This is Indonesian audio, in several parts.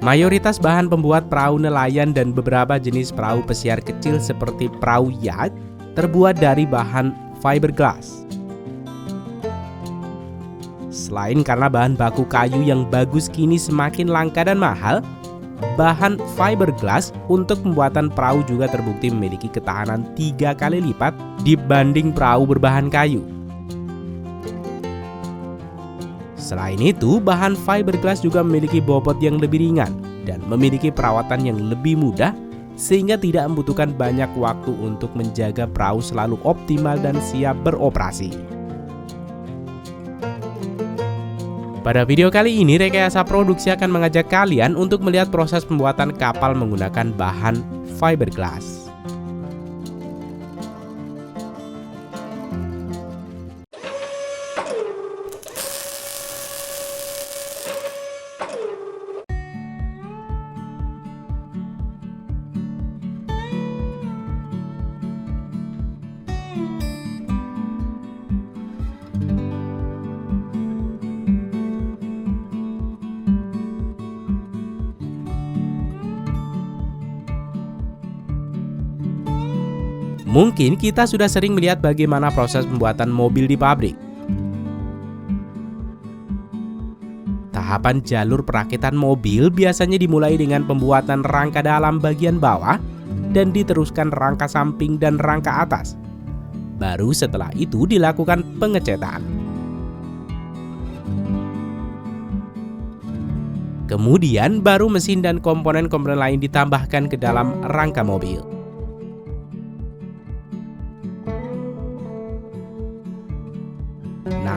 Mayoritas bahan pembuat perahu nelayan dan beberapa jenis perahu pesiar kecil seperti perahu yacht terbuat dari bahan fiberglass. Selain karena bahan baku kayu yang bagus kini semakin langka dan mahal, bahan fiberglass untuk pembuatan perahu juga terbukti memiliki ketahanan 3 kali lipat dibanding perahu berbahan kayu. Selain itu, bahan fiberglass juga memiliki bobot yang lebih ringan dan memiliki perawatan yang lebih mudah sehingga tidak membutuhkan banyak waktu untuk menjaga perahu selalu optimal dan siap beroperasi. Pada video kali ini, Rekayasa Produksi akan mengajak kalian untuk melihat proses pembuatan kapal menggunakan bahan fiberglass. Mungkin kita sudah sering melihat bagaimana proses pembuatan mobil di pabrik. Tahapan jalur perakitan mobil biasanya dimulai dengan pembuatan rangka dalam bagian bawah dan diteruskan rangka samping dan rangka atas. Baru setelah itu dilakukan pengecetan. Kemudian baru mesin dan komponen-komponen lain ditambahkan ke dalam rangka mobil.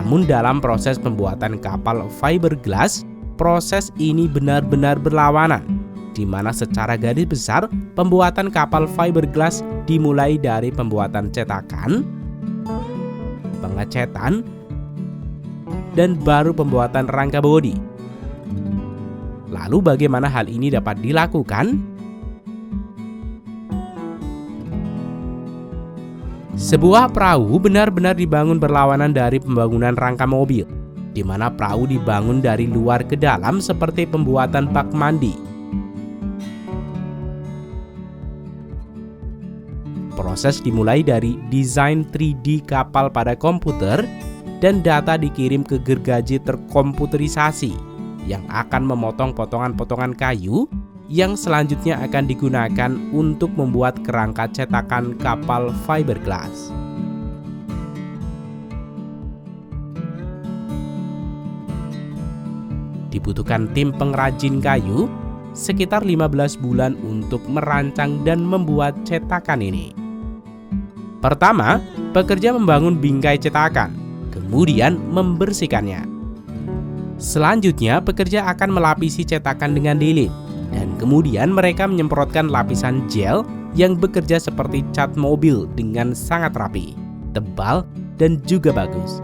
Namun dalam proses pembuatan kapal fiberglass, proses ini benar-benar berlawanan, di mana secara garis besar pembuatan kapal fiberglass dimulai dari pembuatan cetakan, pengecetan, dan baru pembuatan rangka bodi. Lalu bagaimana hal ini dapat dilakukan? Sebuah perahu benar-benar dibangun berlawanan dari pembangunan rangka mobil, di mana perahu dibangun dari luar ke dalam seperti pembuatan bak mandi. Proses dimulai dari desain 3D kapal pada komputer dan data dikirim ke gergaji terkomputerisasi yang akan memotong potongan-potongan kayu yang selanjutnya akan digunakan untuk membuat kerangka cetakan kapal fiberglass. Dibutuhkan tim pengrajin kayu sekitar 15 bulan untuk merancang dan membuat cetakan ini. Pertama, pekerja membangun bingkai cetakan, kemudian membersihkannya. Selanjutnya, pekerja akan melapisi cetakan dengan lilin. Dan kemudian mereka menyemprotkan lapisan gel yang bekerja seperti cat mobil dengan sangat rapi, tebal, dan juga bagus.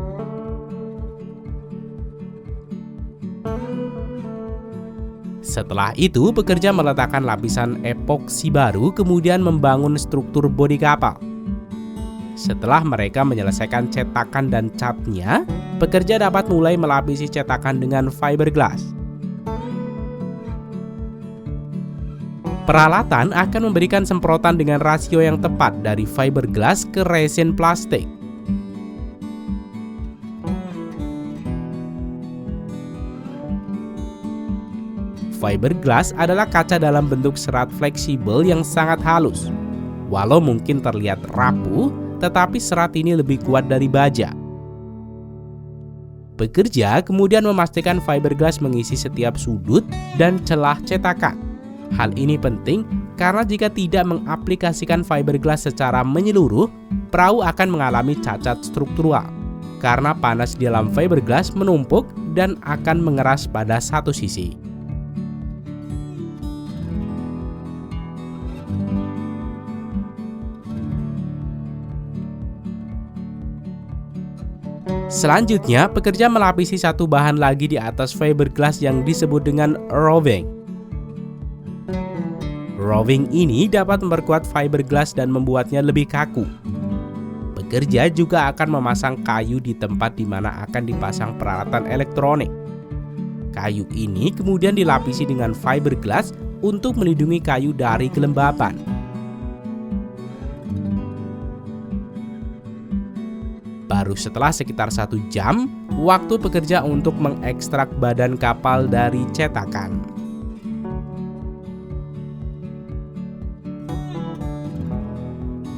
Setelah itu, pekerja meletakkan lapisan epoksi baru, kemudian membangun struktur bodi kapal. Setelah mereka menyelesaikan cetakan dan catnya, pekerja dapat mulai melapisi cetakan dengan fiberglass. Peralatan akan memberikan semprotan dengan rasio yang tepat dari fiberglass ke resin plastik. Fiberglass adalah kaca dalam bentuk serat fleksibel yang sangat halus. Walau mungkin terlihat rapuh, tetapi serat ini lebih kuat dari baja. Pekerja kemudian memastikan fiberglass mengisi setiap sudut dan celah cetakan. Hal ini penting karena jika tidak mengaplikasikan fiberglass secara menyeluruh, perahu akan mengalami cacat struktural karena panas di dalam fiberglass menumpuk dan akan mengeras pada satu sisi. Selanjutnya, pekerja melapisi satu bahan lagi di atas fiberglass yang disebut dengan roving. Roving ini dapat memperkuat fiberglass dan membuatnya lebih kaku. Pekerja juga akan memasang kayu di tempat di mana akan dipasang peralatan elektronik. Kayu ini kemudian dilapisi dengan fiberglass untuk melindungi kayu dari kelembapan. Baru setelah sekitar 1 jam, waktu bekerja untuk mengekstrak badan kapal dari cetakan.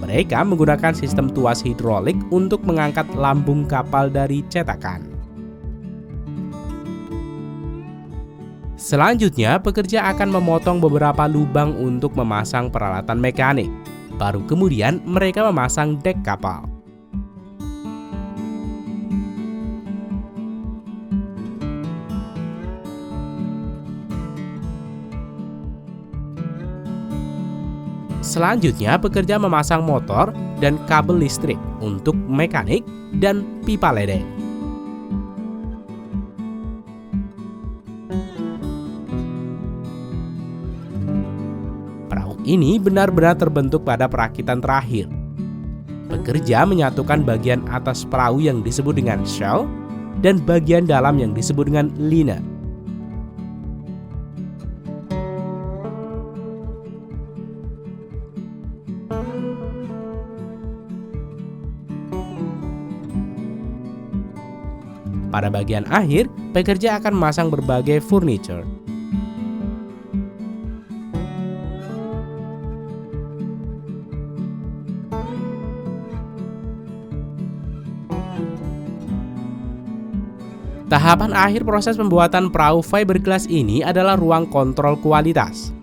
Mereka menggunakan sistem tuas hidrolik untuk mengangkat lambung kapal dari cetakan. Selanjutnya, pekerja akan memotong beberapa lubang untuk memasang peralatan mekanik. Baru kemudian mereka memasang dek kapal. Selanjutnya, pekerja memasang motor dan kabel listrik untuk mekanik dan pipa ledeng. Perahu ini benar-benar terbentuk pada perakitan terakhir. Pekerja menyatukan bagian atas perahu yang disebut dengan shell dan bagian dalam yang disebut dengan liner. Pada bagian akhir, pekerja akan memasang berbagai furniture. Tahapan akhir proses pembuatan perahu fiberglass ini adalah ruang kontrol kualitas.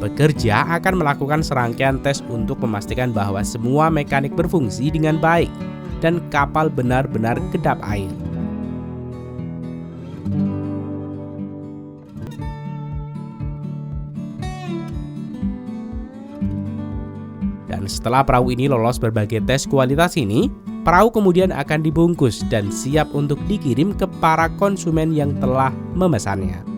Pekerja akan melakukan serangkaian tes untuk memastikan bahwa semua mekanik berfungsi dengan baik dan kapal benar-benar kedap air. Dan setelah perahu ini lolos berbagai tes kualitas ini, perahu kemudian akan dibungkus dan siap untuk dikirim ke para konsumen yang telah memesannya.